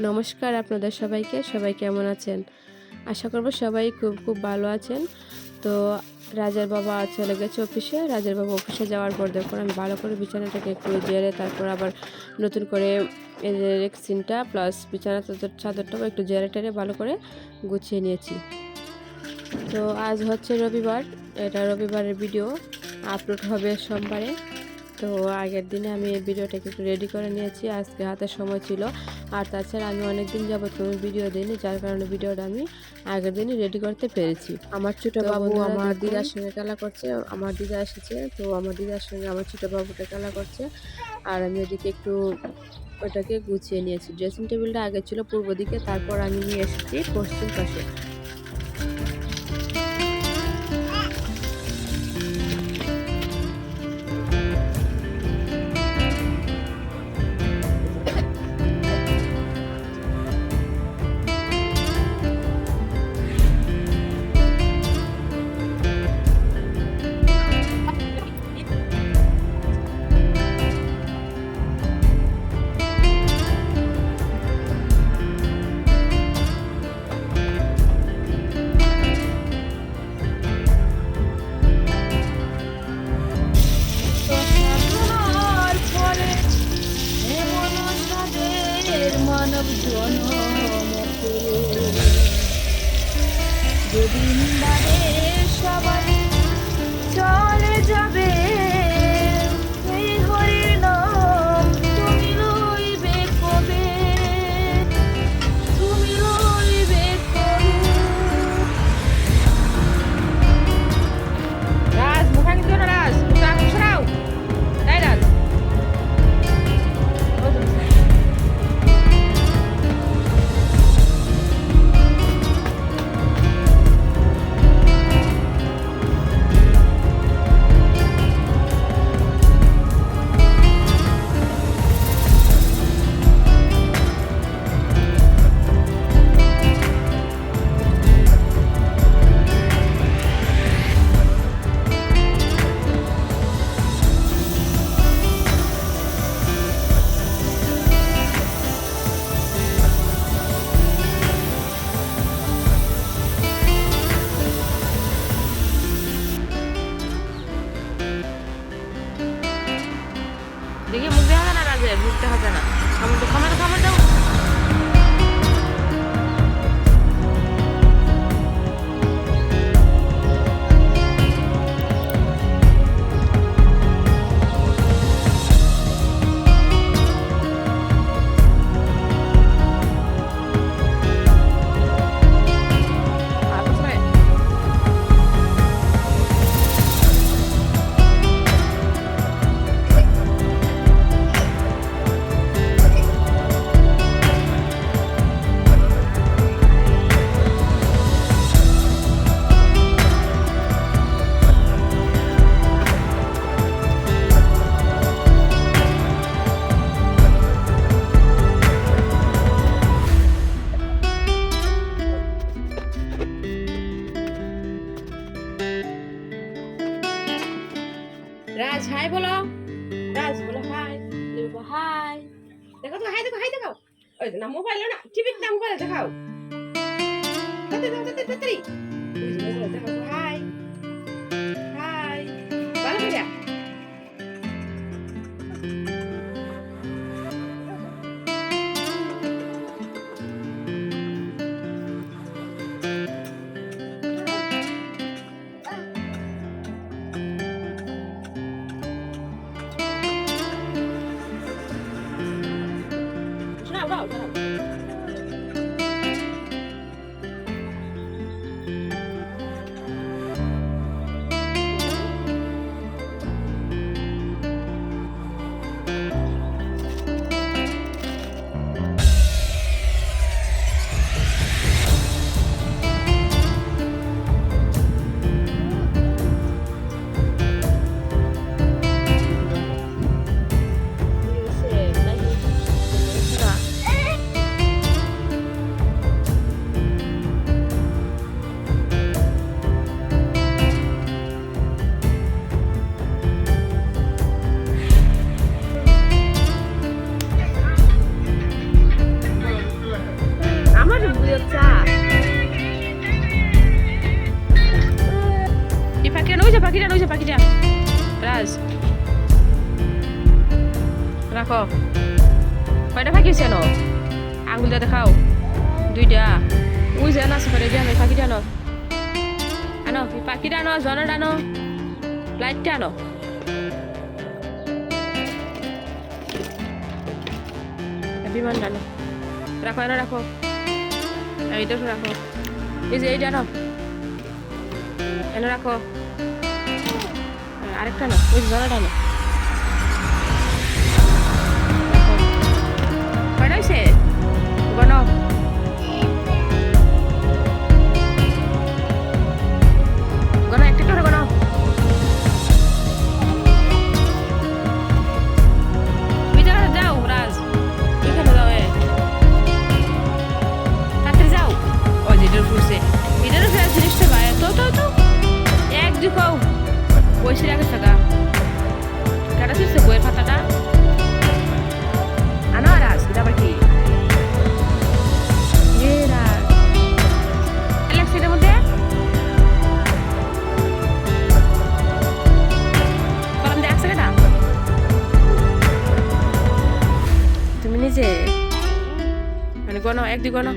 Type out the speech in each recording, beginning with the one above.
নমস্কার আপনাদের সবাইকে। সবাই কেমন আছেন? আশা করব সবাই খুব ভালো আছেন। তো রাজের বাবা চলে গেছে অফিসে। রাজের বাবা অফিসে যাওয়ার পর দেখুন আমি ভালো করে বিছানাটাকে একটু ঝেড়ে তারপর আবার নতুন করে এই যে রেক্সিনটা প্লাস বিছানা চাদরটাও একটু ঝেড়ে টেরে ভালো করে গুছিয়ে নিয়েছি। তো আজ হচ্ছে রবিবার। এটা রবিবারের ভিডিও আপলোড হবে সোমবারে। তো আগের দিনে আমি এই ভিডিওটাকে একটু রেডি করে নিয়েছি, আজকে হাতে সময় ছিল। আর তাছাড়া আমি অনেক দিন যাবত কোনো ভিডিও দিইনি, যার কারণে ভিডিওটা আমি আগের দিনই রেডি করতে পেরেছি। আমার ছোটো বাবু আমার দিদার সঙ্গে খেলা করছে, আমার দিদা এসেছে, তো আমার দিদার সঙ্গে আমার ছোটো বাবুটা খেলা করছে। আর আমি ওদিকে একটু ওটাকে গুছিয়ে নিয়েছি। ড্রেসিং টেবিলটা আগে ছিল পূর্ব দিকে, তারপর আমি নিয়ে এসেছি পশ্চিম পাশে। মানব জনমকে যেদিন বাদে সবাই চলে যাবে, এই হরির নাম তুমি লইবে কবে, তুমি লইবে কবে। রাজ মুখাঙ্গি দিও না, রাজ মুখে আঙুল ছড়াও। তাই রাজ দেখি মুখ দেখা না, রাজের মুখ দেখা যায় না। খামার দাও। রাজ হাই বলো, রাজ বলো হাই, হাই দেখো তো, হাই দেখো, হাই দেখো। ওই না মোবাইলে না, টিভির নাম বলে দেখাও। তাড়াতাড়ি দেখো, হাই হাই ভালো করে। শোনাও দাও শোনাও। রাজ রাখো কয়টা পাখি আছে নো আঙুল দিয়ে দেখাও দুইটা ওই যে আনা সেখানে যে আনো পাখিটা আনো আনো পাখিটা আনো জনটা আনো লাইটটা আনো বিমান আনো রাখো এনে রাখো এইটা রাখো এই যে এইটা আনো এনে রাখো আরেকটা না ওই জনটা আনো কয়টা হয়েছে গনো গনো একটা করে গনো ভিতরে যাও রাজ এখানে যাও তাড়াতাড়ি যাও ওই যে ফুসে ভিতরে ফেরা জিনিসটা ভাই তো তো তো এক দুখাও বসে রাখে থাকা কাটা ছিটছে বইয়ের পাতাটা আনো রাজ এটা আবার কি এর মধ্যে কলম দিয়ে একসাথে না তুমি নিজে মানে গণ এক দুই গণ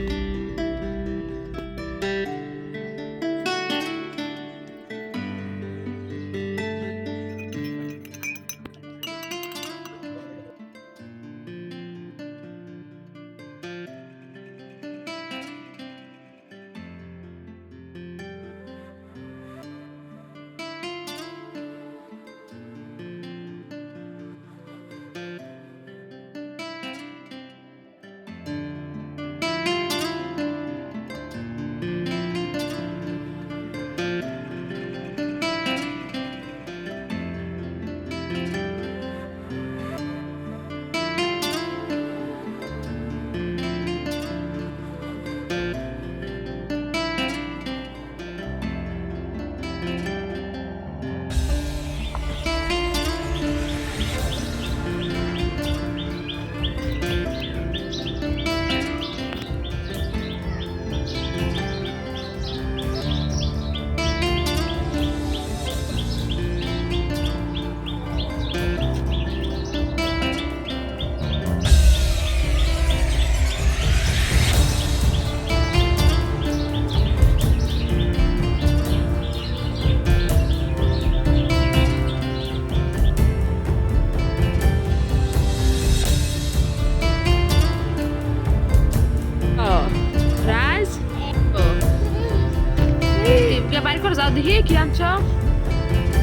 বাইর করো যাও দেখি কি আনছো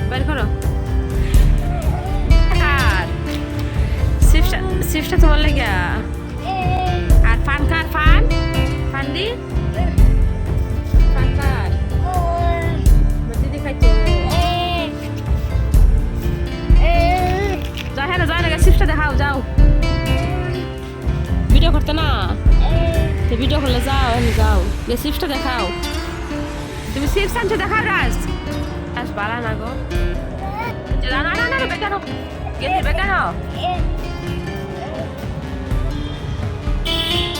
বাইর করো আর সিপসটা তোমার লেগে আর ফান কার ফান ফান দি ফান কার দিদি খাইতো যাও হ্যাঁ যাও না সিপসটা দেখাও যাও ভিডিও করতে না ভিডিও করলে যাও যাও সিপসটা দেখাও তুমি চিপস আনছো দেখা রাজ রাজ বালা না গো না না না বেকানো গেছে বেকানো